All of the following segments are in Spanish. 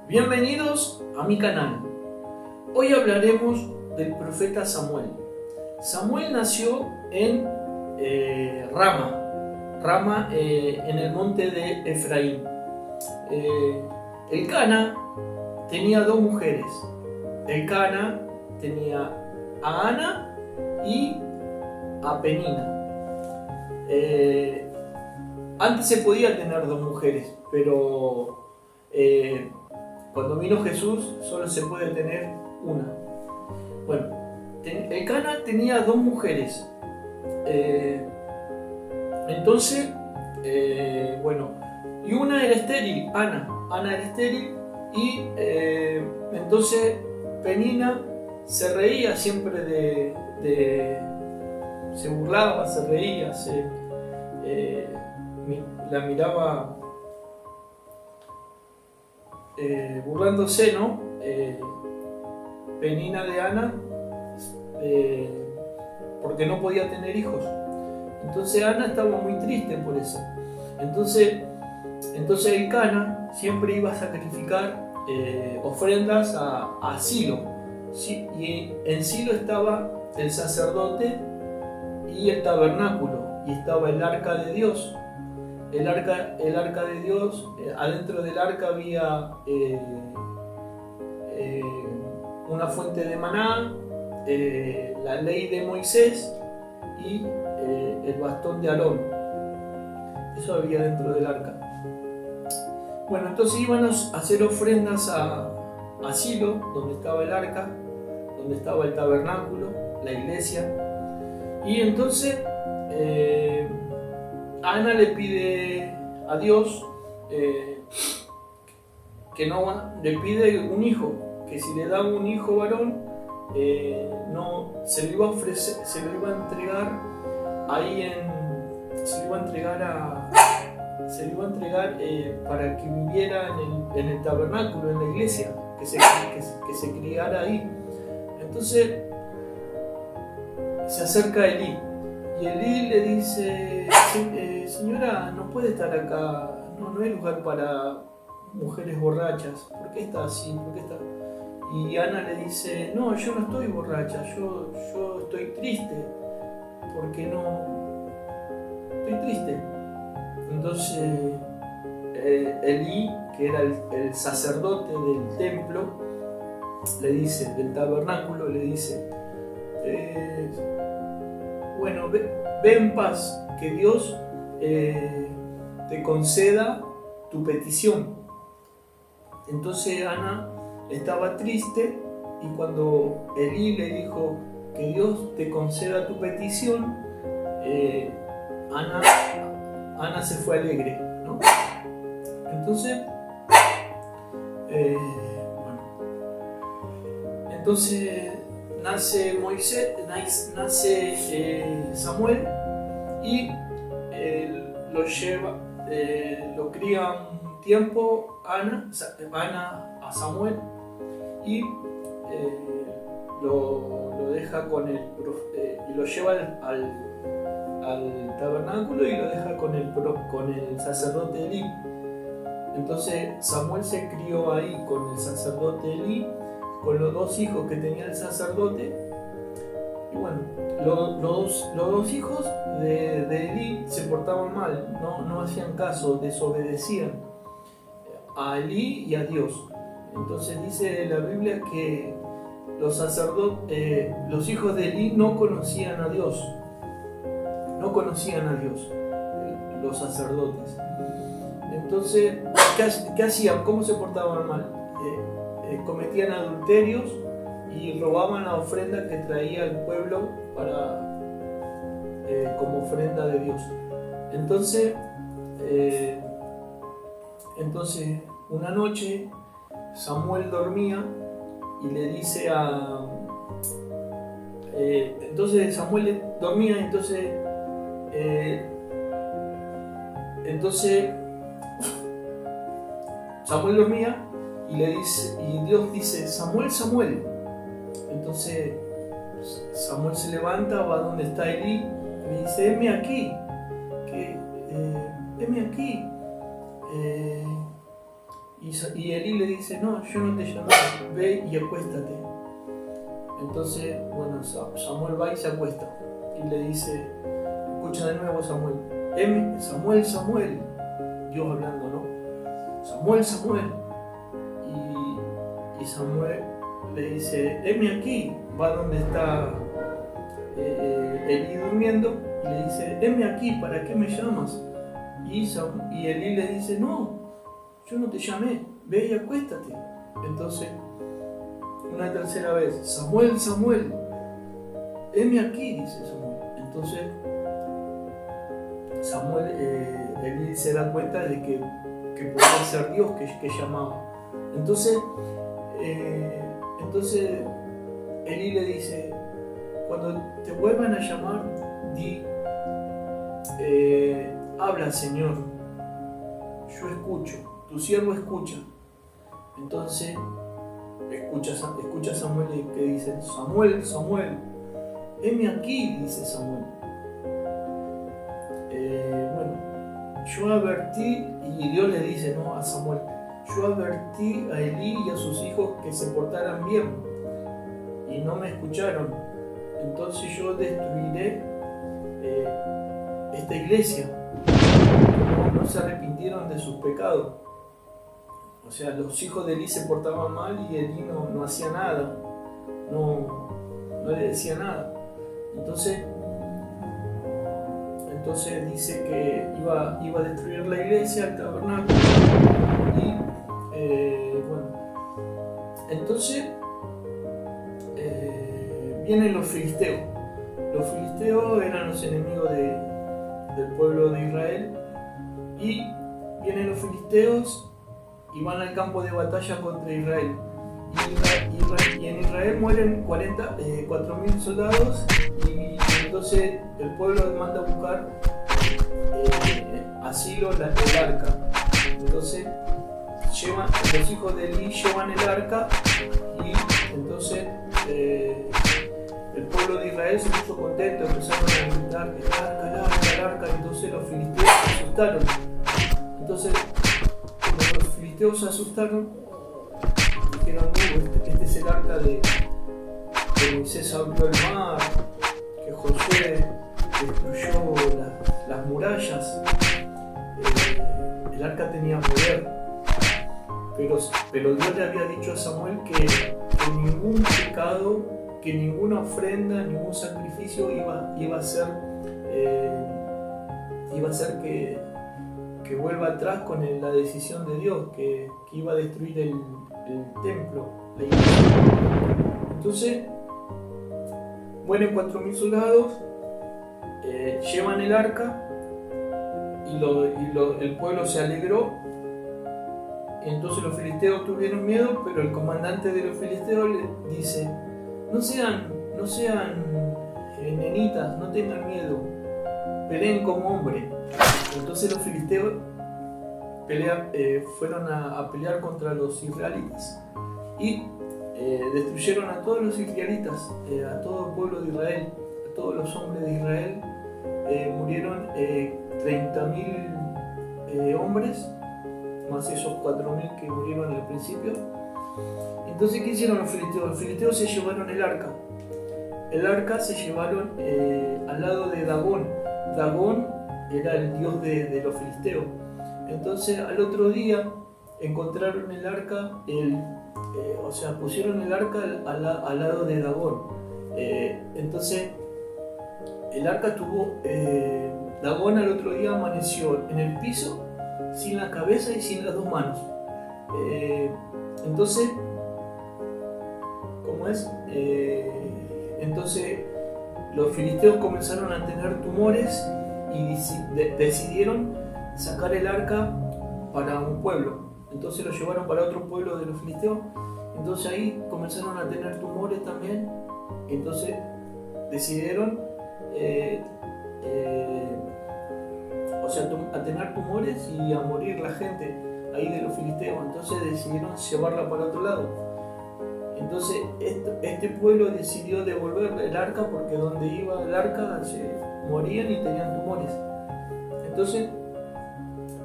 Bienvenidos a mi canal. Hoy hablaremos del profeta Samuel. Samuel nació en Rama, en el monte de Efraín. Elcana tenía dos mujeres. Elcana tenía a Ana y a Penina. Antes se podía tener dos mujeres, pero cuando vino Jesús solo se puede tener una. Bueno, Elcana tenía dos mujeres. Entonces, y una era estéril, Ana era estéril, y entonces Penina se reía siempre se burlaba, se reía, la miraba burlándose, ¿no? Penina de Ana, porque no podía tener hijos. Entonces Ana estaba muy triste por eso. Entonces Elcana siempre iba a sacrificar ofrendas a Silo, ¿sí? Y en Silo estaba el sacerdote y el tabernáculo, y estaba el arca de Dios. El arca de Dios, adentro del arca había una fuente de maná, la ley de Moisés y el bastón de Aarón. Eso había dentro del arca. Bueno, entonces iban a hacer ofrendas a Silo, donde estaba el arca, donde estaba el tabernáculo, la iglesia. Y entonces Ana le pide a Dios le pide un hijo, que si le da un hijo varón, no se lo iba a ofrecer, se lo iba a entregar para que viviera en el tabernáculo, en la iglesia, que se criara ahí. Entonces se acerca Elí, y Elí le dice: señora, no puede estar acá, no hay lugar para mujeres borrachas. ¿Por qué está así? ¿Por qué está? Y Ana le dice: no, yo no estoy borracha, yo estoy triste, porque no estoy triste. Entonces Elí, que era el sacerdote del templo, le dice, del tabernáculo, le dice: bueno, ve en paz, que Dios te conceda tu petición. Entonces Ana estaba triste, y cuando Elí le dijo que Dios te conceda tu petición, Ana se fue alegre, ¿no? Entonces, nace Samuel, y lo cría un tiempo Ana a Samuel, y lo deja y lo lleva al tabernáculo, y lo deja con el sacerdote Elí. Entonces Samuel se crió ahí con el sacerdote Elí, con los dos hijos que tenía el sacerdote. Y bueno, los dos hijos de Elí se portaban mal, no hacían caso, desobedecían a Elí y a Dios. Entonces dice la Biblia que los hijos de Elí no conocían a Dios, los sacerdotes. Entonces, ¿qué hacían? ¿Cómo se portaban mal? Cometían adulterios y robaban la ofrenda que traía el pueblo como ofrenda de Dios. Entonces una noche Samuel dormía, y le dice entonces Samuel dormía, entonces Samuel dormía, y Dios dice: Samuel, Samuel. Entonces Samuel se levanta, va donde está Elí, y le dice: heme aquí, heme aquí. Y Elí le dice, no, yo no te llamé, ve y acuéstate. Entonces, bueno, Samuel va y se acuesta y le dice, escucha de nuevo Samuel, Samuel, Samuel, Dios hablando, ¿no? Samuel, Samuel. Y Samuel le dice, heme aquí, va donde está Elí durmiendo y le dice, heme aquí, ¿para qué me llamas? Y Elí le dice, no, yo no te llamé, ve y acuéstate. Entonces, una tercera vez, Samuel, Samuel, heme aquí, dice Samuel. Entonces, Elí se da cuenta de que podía ser Dios que llamaba. Entonces Elí le dice, cuando te vuelvan a llamar, di, habla Señor, yo escucho, tu siervo escucha. Entonces escucha Samuel que dice, Samuel, Samuel, heme aquí, dice Samuel. Yo advertí, y Dios le dice, ¿no?, a Samuel, yo advertí a Elí y a sus hijos que se portaran bien y no me escucharon. Entonces yo destruiré esta iglesia. No se arrepintieron de sus pecados. O sea, los hijos de Elí se portaban mal y Elí no hacía nada, no le decía nada. Entonces dice que iba a destruir la iglesia, el tabernáculo. Entonces vienen los filisteos. Los filisteos eran los enemigos del pueblo de Israel. Y vienen los filisteos y van al campo de batalla contra Israel. Y en Israel mueren 4.000 soldados, y entonces el pueblo manda a buscar asilo el arca. Entonces los hijos de Elí llevan el arca, y entonces el pueblo de Israel se puso contento, empezaron a gritar el arca, entonces los filisteos se asustaron. Entonces cuando los filisteos se asustaron, dijeron, este es el arca de Moisés abrió el mar, que Josué destruyó las murallas. El arca tenía poder, pero Dios le había dicho a Samuel que ningún pecado, que ninguna ofrenda, ningún sacrificio iba a ser que vuelva atrás con la decisión de Dios, que iba a destruir el templo, la iglesia. Entonces mueren 4.000 soldados, llevan el arca y el pueblo se alegró. Entonces los filisteos tuvieron miedo, pero el comandante de los filisteos le dice, no sean nenitas, no tengan miedo, peleen como hombres. Entonces los filisteos fueron a pelear contra los israelitas y destruyeron a todos los israelitas, a todo el pueblo de Israel, a todos los hombres de Israel. Murieron 30.000 hombres, más esos 4.000 que murieron al principio. Entonces, ¿qué hicieron los filisteos? Los filisteos se llevaron el arca. El arca se llevaron al lado de Dagón. Dagón era el dios de los filisteos. Entonces, al otro día encontraron el arca, pusieron el arca al lado de Dagón. Entonces, el arca Dagón al otro día amaneció en el piso, sin la cabeza y sin las dos manos. Entonces, ¿cómo es? Entonces los filisteos comenzaron a tener tumores y decidieron sacar el arca para un pueblo. Entonces lo llevaron para otro pueblo de los filisteos. Entonces ahí comenzaron a tener tumores también. Entonces decidieron a tener tumores y a morir la gente ahí de los filisteos. Entonces decidieron llevarla para otro lado. Entonces este pueblo decidió devolver el arca, porque donde iba el arca se morían y tenían tumores. Entonces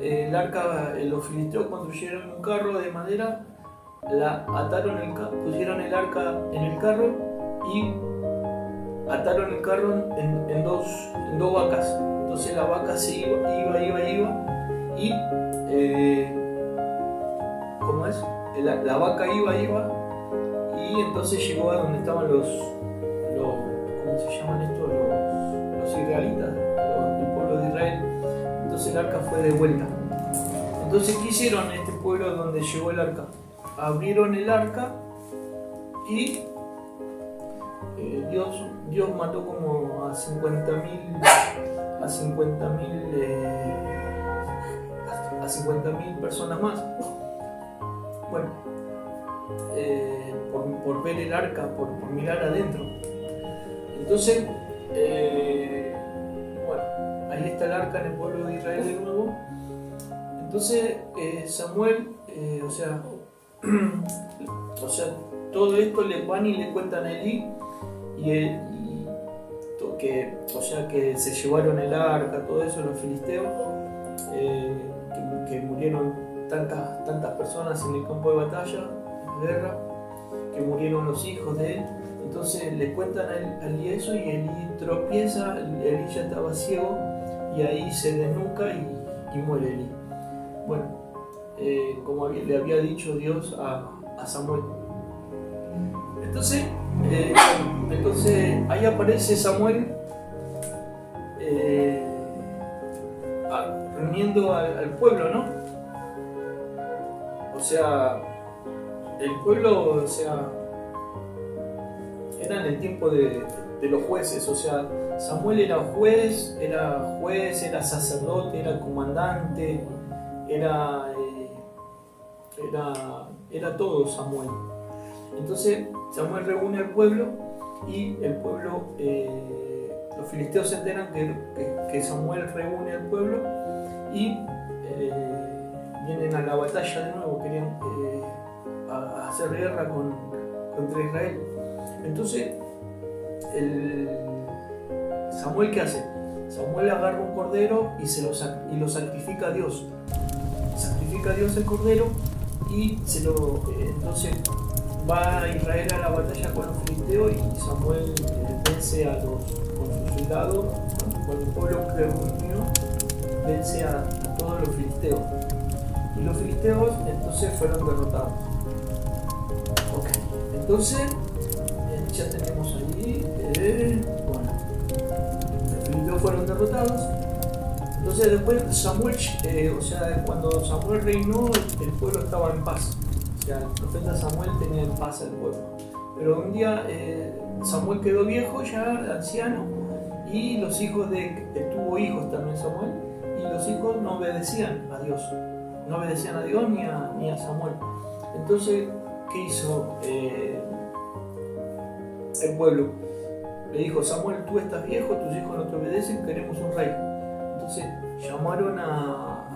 el arca, los filisteos construyeron un carro de madera, pusieron el arca en el carro y ataron el carro en dos vacas. Entonces la vaca se iba y ¿cómo es? La vaca iba y entonces llegó a donde estaban los ¿cómo se llaman estos? Los israelitas, el pueblo de Israel. Entonces el arca fue de vuelta. Entonces, ¿qué hicieron en este pueblo donde llegó el arca? Abrieron el arca y Dios mató como a 50.000 personas más. Bueno, por ver el arca, por mirar adentro. Entonces, bueno, ahí está el arca en el pueblo de Israel de nuevo. Entonces, Samuel, o sea, todo esto le van y le cuentan a Elí que se llevaron el arca, todo eso, los filisteos, que murieron tantas personas en el campo de batalla, en la guerra, que murieron los hijos de él. Entonces le cuentan a Elí eso y Elí tropieza, Elí ya estaba ciego y ahí se desnuca y muere Elí. Bueno, como le había dicho Dios a Samuel. Entonces ahí aparece Samuel reuniendo al pueblo, ¿no? O sea, el pueblo, o sea, era en el tiempo de los jueces, o sea, Samuel era juez, era sacerdote, era comandante, era todo Samuel. Entonces Samuel reúne al pueblo y el pueblo, los filisteos se enteran que Samuel reúne al pueblo y vienen a la batalla de nuevo, querían hacer guerra contra Israel. Entonces Samuel, ¿qué hace? Samuel agarra un cordero y lo sacrifica a Dios. Sacrifica a Dios el cordero y entonces va Israel a la batalla con los filisteos y Samuel vence con sus soldados, con el pueblo que reunió, vence a todos los filisteos. Y los filisteos entonces fueron derrotados. Ok, entonces ya tenemos allí, bueno, los filisteos fueron derrotados. Entonces después Samuel, cuando Samuel reinó, el pueblo estaba en paz. O sea, el profeta Samuel tenía en paz al pueblo. Pero un día Samuel quedó viejo ya, anciano, y tuvo hijos también Samuel, y los hijos no obedecían a Dios. No obedecían a Dios ni a Samuel. Entonces, ¿qué hizo el pueblo? Le dijo: Samuel, tú estás viejo, tus hijos no te obedecen, queremos un rey. Entonces llamaron a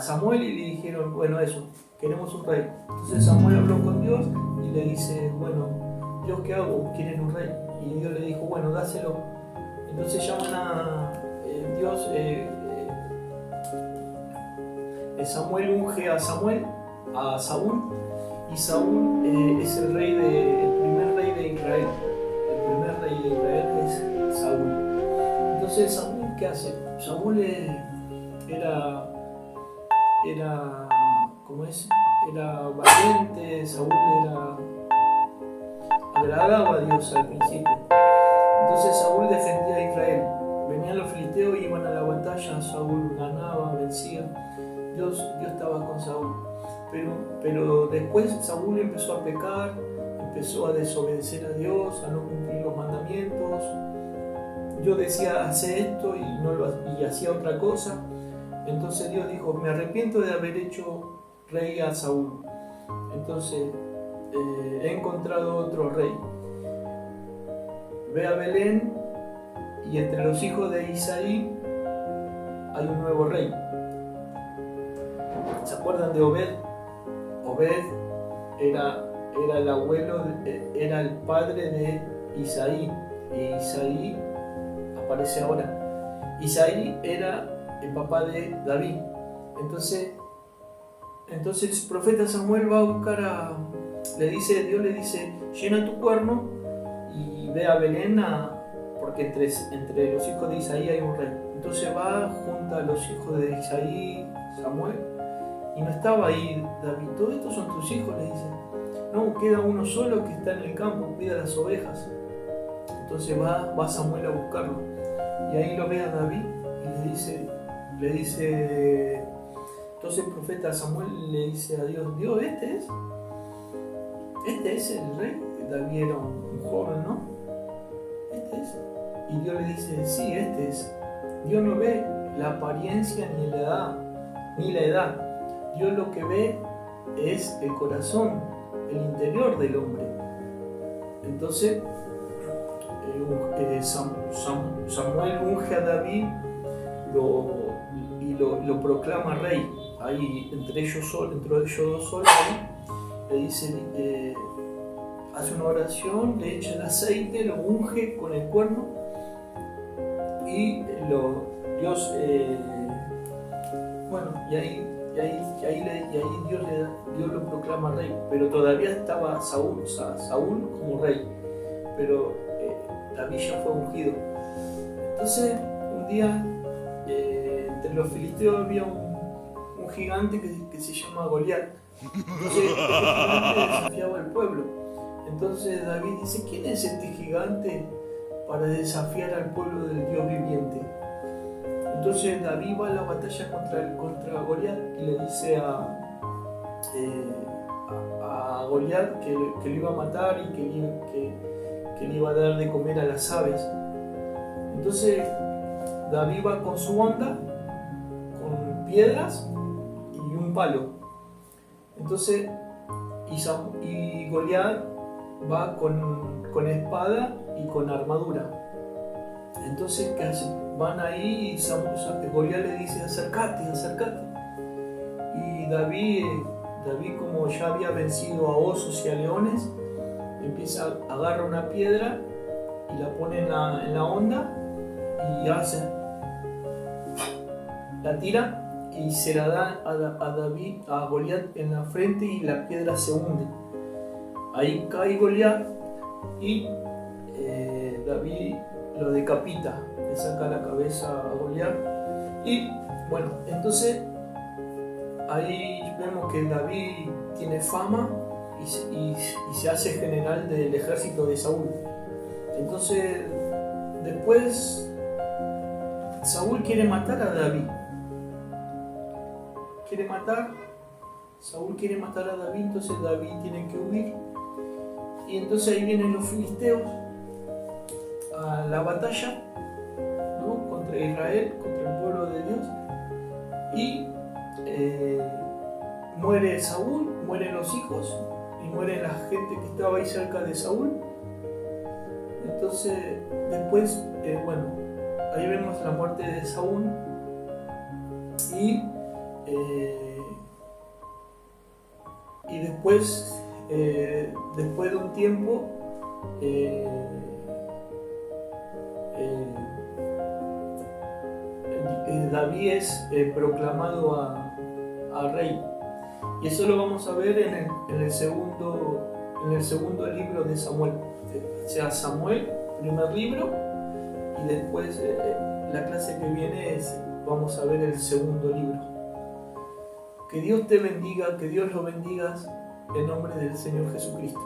Samuel y le dijeron: bueno, eso, queremos un rey. Entonces Samuel habló con Dios y le dice: bueno, Dios, ¿qué hago? ¿Quieren un rey? Y Dios le dijo: bueno, dáselo. Entonces llaman a Dios, Samuel unge a Saúl, y Saúl es el primer rey de Israel. El primer rey de Israel es Saúl. Entonces, Saúl, ¿qué hace? Saúl era valiente, Saúl agradaba a Dios al principio. Entonces Saúl defendía a Israel. Venían los filisteos y iban a la batalla, Saúl ganaba, vencía. Dios estaba con Saúl. Pero después Saúl empezó a pecar, empezó a desobedecer a Dios, a no cumplir los mandamientos. Yo decía: hace esto y hacía otra cosa. Entonces Dios dijo: me arrepiento de haber hecho rey a Saúl. Entonces he encontrado otro rey. Ve a Belén y entre los hijos de Isaí hay un nuevo rey. ¿Se acuerdan de Obed? Obed era el abuelo, era el padre de Isaí. Y Isaí aparece ahora. Isaí era el papá de David. Entonces el profeta Samuel va a buscar Dios le dice, llena tu cuerno y ve a Belén, porque entre los hijos de Isaí hay un rey. Entonces va, junta a los hijos de Isaí, Samuel, y no estaba ahí David. Todos estos son tus hijos, le dice. No, queda uno solo que está en el campo, cuida las ovejas. Entonces va Samuel a buscarlo. Y ahí lo ve a David y le dice, entonces el profeta Samuel le dice a Dios, Dios, este es el rey. David era un joven, ¿no? Este es. Y Dios le dice, sí, este es. Dios no ve la apariencia ni la edad. Dios lo que ve es el corazón, el interior del hombre. Entonces Samuel unge a David y lo proclama rey. Ahí entre ellos dos solos, le dice, hace una oración, le echa el aceite, lo unge con el cuerno y Dios, Dios lo proclama rey, pero todavía estaba Saúl como rey, pero David ya fue ungido. Entonces un día entre los filisteos había un gigante que se llama Goliat. Entonces este gigante desafiaba al pueblo. Entonces David dice, ¿quién es este gigante para desafiar al pueblo del Dios viviente? Entonces David va a la batalla contra Goliat y le dice a Goliat que lo iba a matar y que le iba a dar de comer a las aves. Entonces David va con su onda, con piedras y un palo. Entonces y Goliat va con espada y con armadura. Entonces van ahí y Goliat le dice, acércate. Y David, como ya había vencido a osos y a leones, agarra una piedra y la pone en la onda y la tira y se la da a Goliat en la frente y la piedra se hunde. Ahí cae Goliat y David lo decapita, le saca la cabeza a Goliat. Y bueno, entonces ahí vemos que David tiene fama y se hace general del ejército de Saúl. Entonces después Saúl quiere matar a David. Saúl quiere matar a David, entonces David tiene que huir. Y entonces ahí vienen los filisteos a la batalla, ¿no? Contra Israel, contra el pueblo de Dios. Y muere Saúl, mueren los hijos y muere la gente que estaba ahí cerca de Saúl. Entonces después, ahí vemos la muerte de Saúl y después de un tiempo David es proclamado a rey, y eso lo vamos a ver en el segundo libro de Samuel. O sea, Samuel, primer libro, y después la clase que viene vamos a ver el segundo libro. Que Dios te bendiga, que Dios lo bendiga en nombre del Señor Jesucristo.